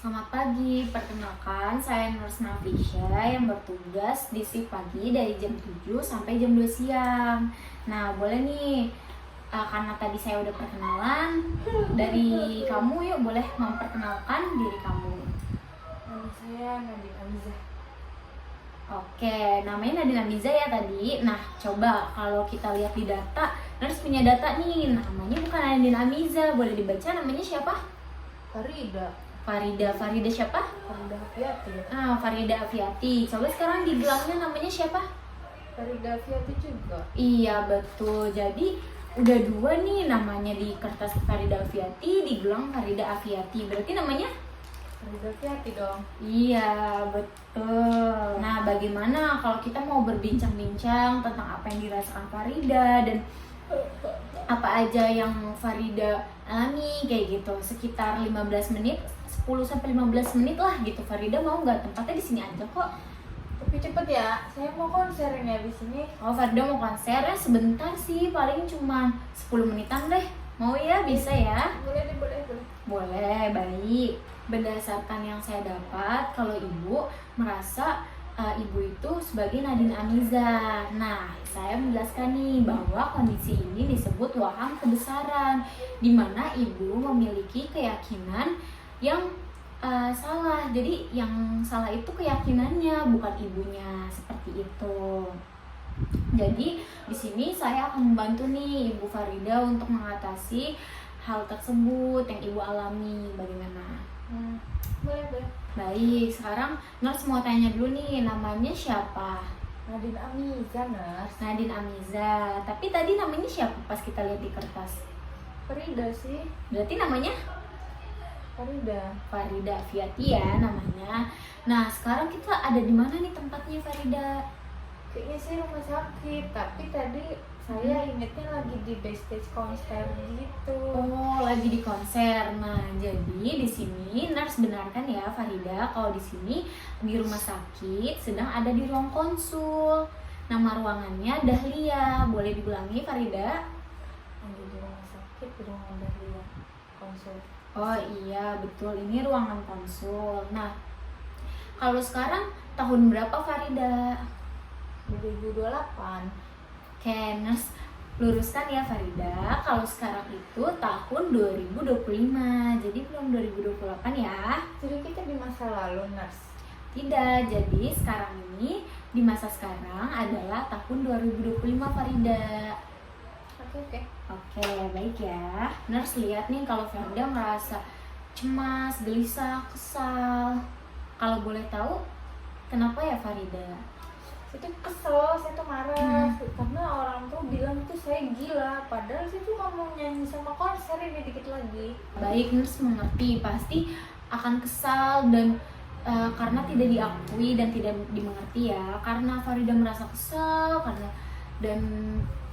Selamat pagi, perkenalkan saya Nurse Nafisha yang bertugas di shift pagi dari jam 7 sampai jam 2 siang. Nah, boleh nih, karena tadi saya udah perkenalan, dari kamu yuk boleh memperkenalkan diri kamu. Nama saya Nadine Amiza. Oke, namanya Nadine Amiza ya tadi. Nah, coba kalau kita lihat di data, Nurse punya data nih, namanya bukan Nadine Amiza, boleh dibaca namanya siapa? Farida siapa? Farida Hafiati. Farida Afiati. Coba sekarang di gelangnya namanya siapa? Farida Hafiati juga. Iya betul. Jadi udah dua nih namanya di kertas Farida Afiati, di gelang Farida Afiati. Berarti namanya? Farida Hafiati dong. Iya betul. Nah, bagaimana kalau kita mau berbincang-bincang tentang apa yang dirasakan Farida dan apa aja yang Farida alami kayak gitu, sekitar 15 menit, 10-15 menit lah gitu. Farida mau nggak? Tempatnya di sini aja kok. Tapi cepet ya, saya mau konser ini abis ini. Oh, Farida mau konser ya? Sebentar sih, paling cuma 10 menitan deh. Mau ya? Bisa ya? Boleh deh, boleh. Boleh, baik. Berdasarkan yang saya dapat, kalau ibu merasa ibu itu sebagai Nadine Amiza. Nah, saya menjelaskan nih bahwa kondisi ini disebut waham kebesaran, di mana ibu memiliki keyakinan yang salah. Jadi yang salah itu keyakinannya, bukan ibunya, seperti itu. Jadi di sini saya akan membantu nih Ibu Farida untuk mengatasi hal tersebut yang ibu alami. Bagaimana? Boleh. Baik, sekarang Nurse mau tanya dulu nih, namanya siapa? Nadine Amiza, Nurse. Nadine Amiza. Tapi tadi namanya siapa pas kita lihat di kertas? Farida sih. Berarti namanya Farida Afiati ya namanya. Nah, sekarang kita ada di mana nih tempatnya Farida? Kayaknya sih rumah sakit, tapi tadi saya ingetnya lagi di backstage konser gitu. Oh, lagi di konser. Nah, jadi di sini Nurse benarkan ya Farida, kalau di sini di rumah sakit sedang ada di ruang konsul. Nama ruangannya Dahlia. Boleh diulangi Farida? Lagi di rumah sakit, di ruangan Dahlia konsul. Oh iya, betul. Ini ruangan konsul. Nah, kalau sekarang tahun berapa Farida? 2028. Oke, Nurse luruskan ya Farida, kalau sekarang itu tahun 2025, jadi belum 2028 ya. Jadi kita di masa lalu, Nurse. Tidak, jadi sekarang ini di masa sekarang adalah tahun 2025 Farida. Oke. Oke, baik ya. Nurse lihat nih kalau Farida merasa cemas, gelisah, kesal. Kalau boleh tahu, kenapa ya Farida? Saya tuh kesel, saya tuh marah karena orang tuh bilang tuh saya gila, padahal saya cuma mau nyanyi sama konser ini dikit lagi. Baik, Nurse mengerti, pasti akan kesal dan karena tidak diakui dan tidak dimengerti ya, karena Farida merasa kesal dan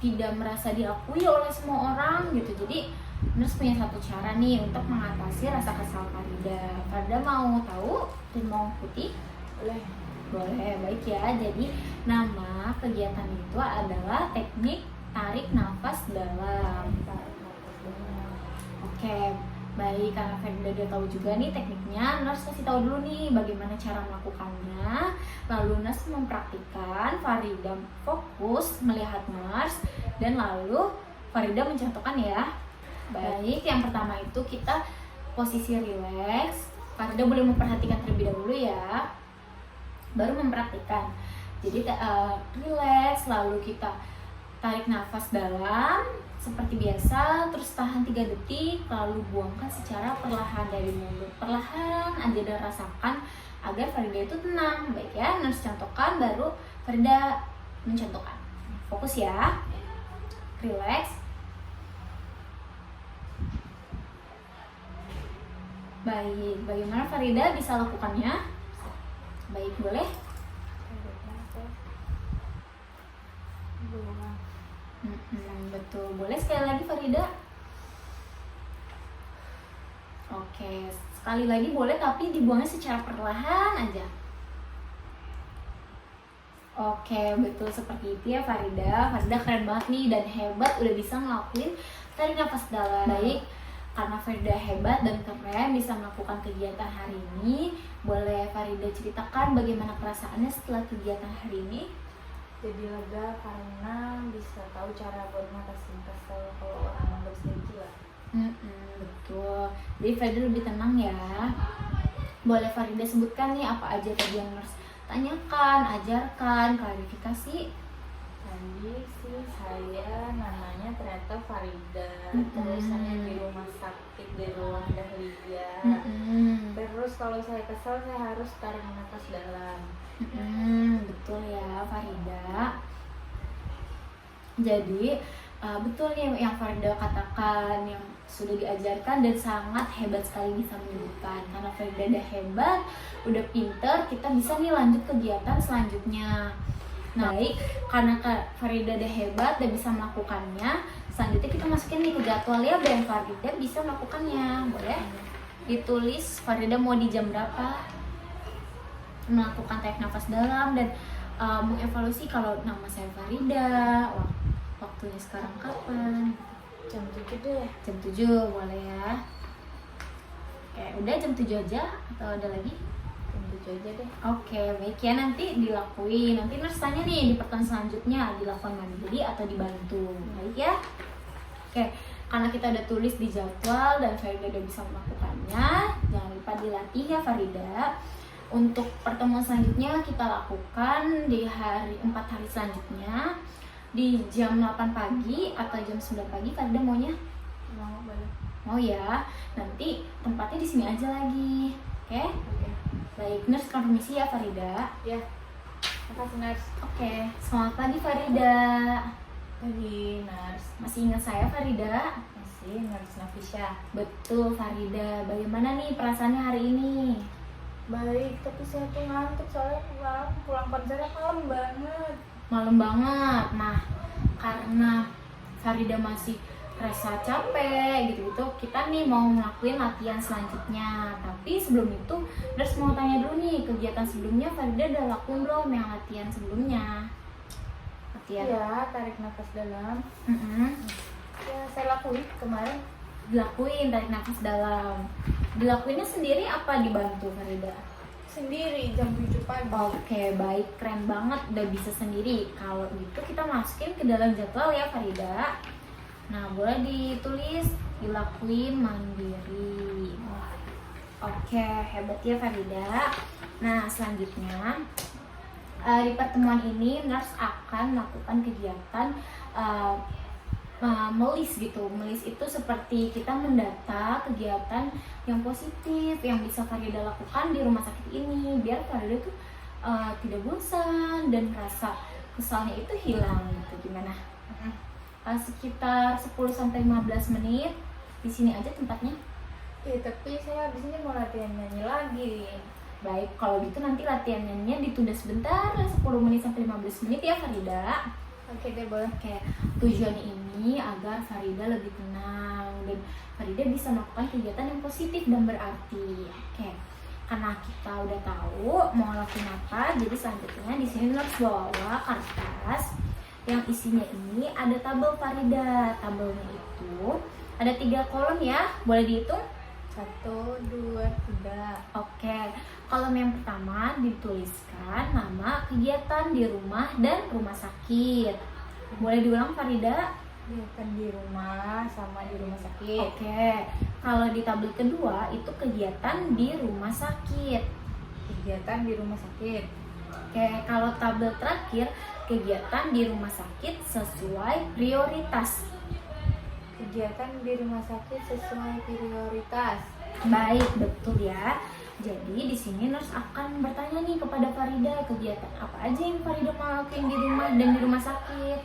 tidak merasa diakui oleh semua orang gitu. Jadi Nurse punya satu cara nih untuk mengatasi rasa kesal Farida. Farida mau tahu dan mau ikuti? Boleh, baik ya. Jadi nama kegiatan itu adalah teknik tarik nafas dalam. Oke, baik, karena Farida udah tahu juga nih tekniknya, Nurse kasih tahu dulu nih bagaimana cara melakukannya. Lalu Nurse mempraktikkan, Farida fokus melihat Nurse, dan lalu Farida mencontohkan ya. Baik, yang pertama itu kita posisi rileks. Farida boleh memperhatikan terlebih dahulu ya, baru mempraktikkan. Jadi rileks, lalu kita tarik nafas dalam seperti biasa, terus tahan 3 detik, lalu buangkan secara perlahan dari mulut. Perlahan aja dan rasakan agar Farida itu tenang. Baik ya, Nurse contohkan, baru Farida mencontohkan. Fokus ya, rileks. Baik, bagaimana Farida bisa lakukannya? Baik, boleh? Betul, boleh sekali lagi Farida? Oke, sekali lagi boleh, tapi dibuangnya secara perlahan aja. Oke, betul seperti itu ya Farida. Farida keren banget nih dan hebat, udah bisa ngelakuin tarik nafas dalam. Baik, karena Farida hebat dan keren bisa melakukan kegiatan hari ini, boleh Farida ceritakan bagaimana perasaannya setelah kegiatan hari ini? Jadi lega karena bisa tahu cara buat ngatasin kesel kalau orang anggap saya gila. Betul. Jadi Farida lebih tenang ya. Boleh Farida sebutkan nih apa aja tadi yang nurse tanyakan, ajarkan, klarifikasi? Tadi sih saya namanya ternyata Farida, terus saya di rumah sakit di ruang Dahlia. Terus kalau saya kesel saya harus tarik nafas dalam. Betul ya Farida. Jadi betul nih yang Farida katakan, yang sudah diajarkan dan sangat hebat sekali bisa menyebutkan. Karena Farida udah hebat, udah pinter, kita bisa nih lanjut kegiatan selanjutnya. Nah, baik, karena Farida udah hebat dan bisa melakukannya, selanjutnya kita masukin nih ke jadwal ya biar Farida bisa melakukannya. Boleh ditulis Farida mau di jam berapa melakukan tarik nafas dalam dan mengevaluasi kalau nama saya Farida, waktunya sekarang kapan? Jam 7 deh. Jam 7 boleh ya. Oke, udah jam 7 aja atau ada lagi? Jam 7 aja deh. Oke, baik ya, nanti dilakuin. Nanti nurse tanya nih di pertemuan selanjutnya dilakukan mandiri atau dibantu. Baik ya. Oke, karena kita udah tulis di jadwal dan Farida udah bisa melakukannya, jangan lupa dilatih ya Farida. Untuk pertemuan selanjutnya kita lakukan di 4 hari selanjutnya di jam 8 pagi atau jam 9 pagi. Farida maunya? Mau, boleh. Mau ya. Nanti tempatnya di sini aja lagi. Oke? Baik, nurse konfirmasi ya Farida. Ya. Makasih nurse. Oke, selamat pagi Farida. Pagi nurse. Masih ingat saya Farida? Masih nurse Nafisha. Betul Farida. Bagaimana nih perasaannya hari ini? Baik, tapi saya tuh ngantuk soalnya pulang konsernya malam banget. Malam banget. Nah, karena Farida masih rasa capek gitu-gitu, kita nih mau ngelakuin latihan selanjutnya. Tapi sebelum itu, nurse mau tanya dulu nih, kegiatan sebelumnya Farida udah lakuin belum yang latihan sebelumnya? Latihan? Iya, tarik nafas dalam. Ya, saya lakuin kemarin. Dilakuin tarik nafas dalam. Dilakuinnya sendiri apa dibantu Farida? Sendiri jam 7 pagi. Oke, baik, keren banget udah bisa sendiri. Kalau gitu kita masukin ke dalam jadwal ya Farida. Nah, boleh ditulis dilakuin mandiri. Oke, hebat ya Farida. Nah, selanjutnya di pertemuan ini nurse akan melakukan kegiatan melis gitu. Melis itu seperti kita mendata kegiatan yang positif yang bisa Farida lakukan di rumah sakit ini biar Farida tuh tidak bosan dan rasa kesalnya itu hilang gitu. Gimana? Sekitar 10-15 menit di sini aja tempatnya. Iya, tapi saya habis ini mau latihan nyanyi lagi. Baik, kalau gitu nanti latihan nyanyinya ditunda sebentar 10 menit sampai 15 menit ya Farida. Oke deh, boleh. Oke, tujuan ini agar Farida lebih tenang dan Farida bisa melakukan kegiatan yang positif dan berarti. Oke, karena kita udah tahu mau ngelakuin apa, jadi selanjutnya di sini harus bawa kertas yang isinya ini ada tabel Farida. Tabelnya itu ada 3 kolom ya, boleh dihitung? 1, 2, 3. Oke, kolom yang pertama dituliskan nama kegiatan di rumah dan rumah sakit. Boleh diulang Farida? Kegiatan di rumah sama di rumah sakit. Oke, kalau di tabel kedua itu kegiatan di rumah sakit. Kegiatan di rumah sakit. Oke, kalau tabel terakhir kegiatan di rumah sakit sesuai prioritas. Kegiatan di rumah sakit sesuai prioritas. Baik, betul ya. Jadi di sini nurse akan bertanya nih kepada Farida kegiatan apa aja yang Farida mau lakuin di rumah dan di rumah sakit.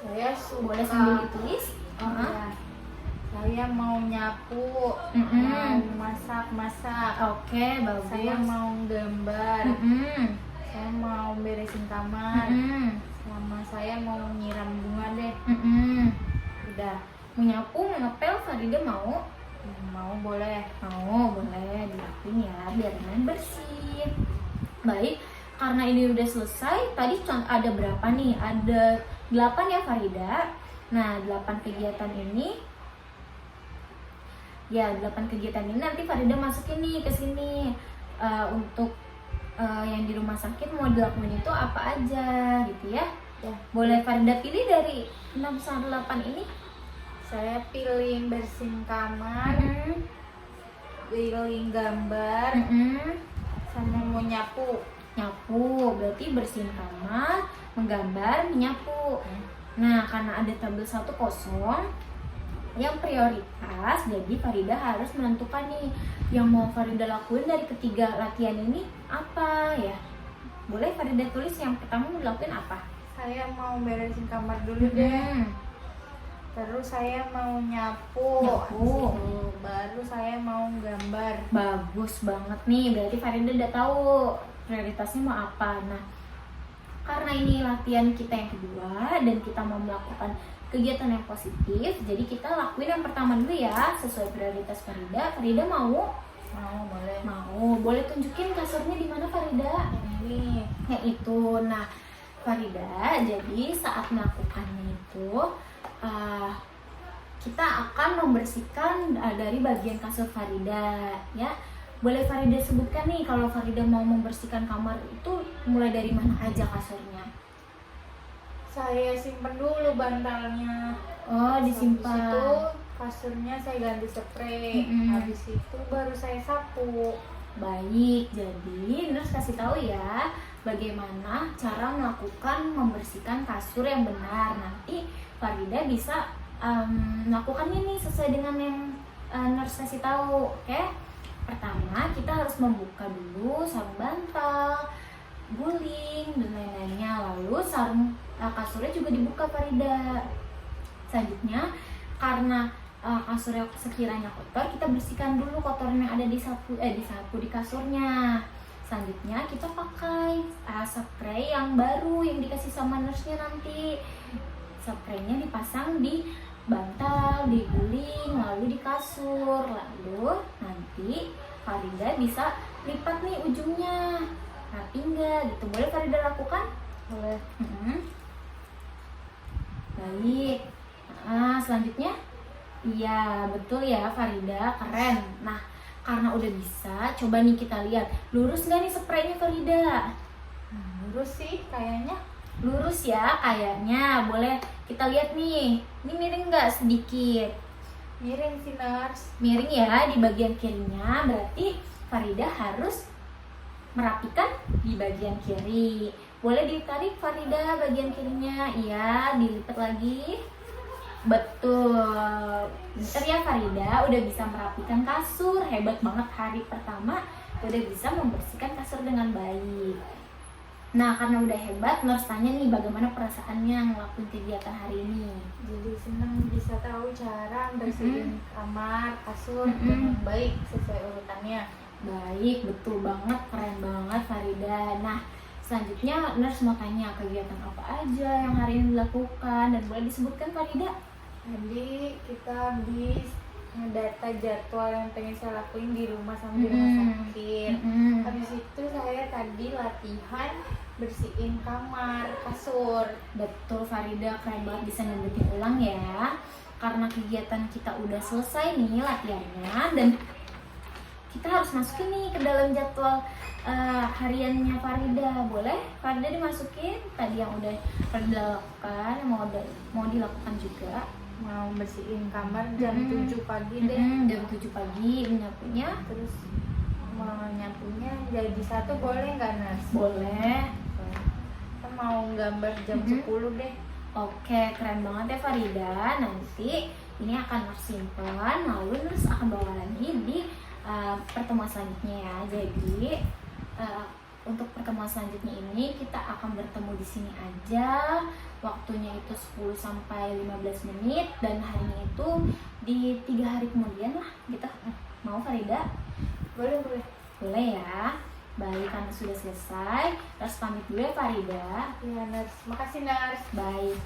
Saya suka. Boleh sambil ditulis. Ya. Saya mau nyapu, mau masak. Oke, bagus. Saya mau gambar. Saya mau beresin kamar. Sama saya mau nyiram bunga deh. Udah, menyapu, ngepel Farida mau? Mau, boleh. Mau, boleh dilakuin ya biar main bersih. Baik, karena ini udah selesai, tadi ada berapa nih? Ada 8 ya Farida. Nah, 8 kegiatan ini Ya, 8 kegiatan ini nanti Farida masukin nih ke sini. Untuk yang di rumah sakit mau dilakuin itu apa aja gitu ya. Ya. Boleh Farida pilih dari 6 sampai 8 ini? Saya pilih bersihin kamar, pilih gambar, sama mau nyapu. Nyapu, berarti bersihin kamar, menggambar, menyapu. Nah, karena ada tabel 1 kosong yang prioritas, jadi Farida harus menentukan nih yang mau Farida lakuin dari ketiga latihan ini apa ya. Boleh Farida tulis yang pertama mau dilakuin apa? Saya mau beresin kamar dulu deh. Terus saya mau nyapu. Baru saya mau gambar. Bagus banget nih, berarti Farida udah tahu prioritasnya mau apa. Nah, karena ini latihan kita yang kedua dan kita mau melakukan kegiatan yang positif, jadi kita lakuin yang pertama dulu ya, sesuai prioritas Farida. Farida mau? Boleh. Boleh tunjukin kasurnya di mana Farida? Ini. Yang itu. Nah, Farida, jadi saat melakukannya itu kita akan membersihkan dari bagian kasur Farida ya. Boleh Farida sebutkan nih kalau Farida mau membersihkan kamar itu mulai dari mana aja kasurnya? Saya simpen dulu bantalnya. Oh, disimpan. Habis itu kasurnya saya ganti spray. Habis itu baru saya sapu. Baik, jadi Nurse kasih tahu ya bagaimana cara melakukan membersihkan kasur yang benar. Nanti Farida bisa melakukannya nih sesuai dengan yang Nurse kasih tahu, oke? Pertama, kita harus membuka dulu sarung bantal, guling, dan lain-lainnya. Lalu sarung kasurnya juga dibuka Farida. Selanjutnya, karena kasurnya sekiranya kotor, kita bersihkan dulu kotoran yang ada disapu di kasurnya. Selanjutnya kita pakai spray yang baru yang dikasih sama nurse-nya nanti. Spraynya dipasang di bantal, diguling, lalu di kasur. Lalu nanti Farida bisa lipat nih ujungnya. Rapi enggak gitu. Boleh Farida lakukan? Boleh. Baik. Selanjutnya, iya betul ya Farida, keren. Nah, karena udah bisa, coba nih kita lihat lurus nggak nih spraynya Farida? Lurus sih kayaknya. Lurus ya kayaknya. Boleh kita lihat nih, ini miring nggak sedikit? Miring sih nurse. Miring ya di bagian kirinya, berarti Farida harus merapikan di bagian kiri. Boleh ditarik Farida bagian kirinya, iya, dilipat lagi. Betul. Bentar ya Farida, udah bisa merapikan kasur. Hebat banget, hari pertama udah bisa membersihkan kasur dengan baik. Nah, karena udah hebat, Nurse tanya nih bagaimana perasaannya ngelakuin kegiatan hari ini. Jadi senang bisa tahu cara bersihin kamar, kasur dengan baik sesuai urutannya. Baik, betul banget, keren banget Farida. Nah, selanjutnya Nurse mau tanya kegiatan apa aja yang hari ini dilakukan dan boleh disebutkan Farida? Jadi kita habis ngedata jadwal yang pengen saya lakuin di rumah sama di rumah sakit. Habis itu saya tadi latihan bersihin kamar, kasur. Betul Farida, keren banget bisa nyebutin ulang ya. Karena kegiatan kita udah selesai nih latihannya dan kita harus masukin nih ke dalam jadwal hariannya Farida. Boleh Farida dimasukin tadi yang udah Farida lakukan, yang mau dilakukan juga. Mau bersihin kamar jam 7 pagi deh. Jam 7 pagi menyapunya. Terus mau nyapunya jadi 1 boleh nggak Nas? Boleh. Kita mau gambar jam 10 deh. Oke, keren banget ya Farida. Nanti ini akan Nurse simpan, lalu Nurse akan bawa lagi di pertemuan selanjutnya ya. Jadi untuk pertemuan selanjutnya ini kita akan bertemu di sini aja. Waktunya itu 10 sampai 15 menit dan harinya itu di 3 hari kemudian lah gitu. Mau Farida? Boleh, boleh. Boleh ya. Baik, karena sudah selesai. Terus pamit dulu ya Farida. Ya Nars, makasih Nars. Baik.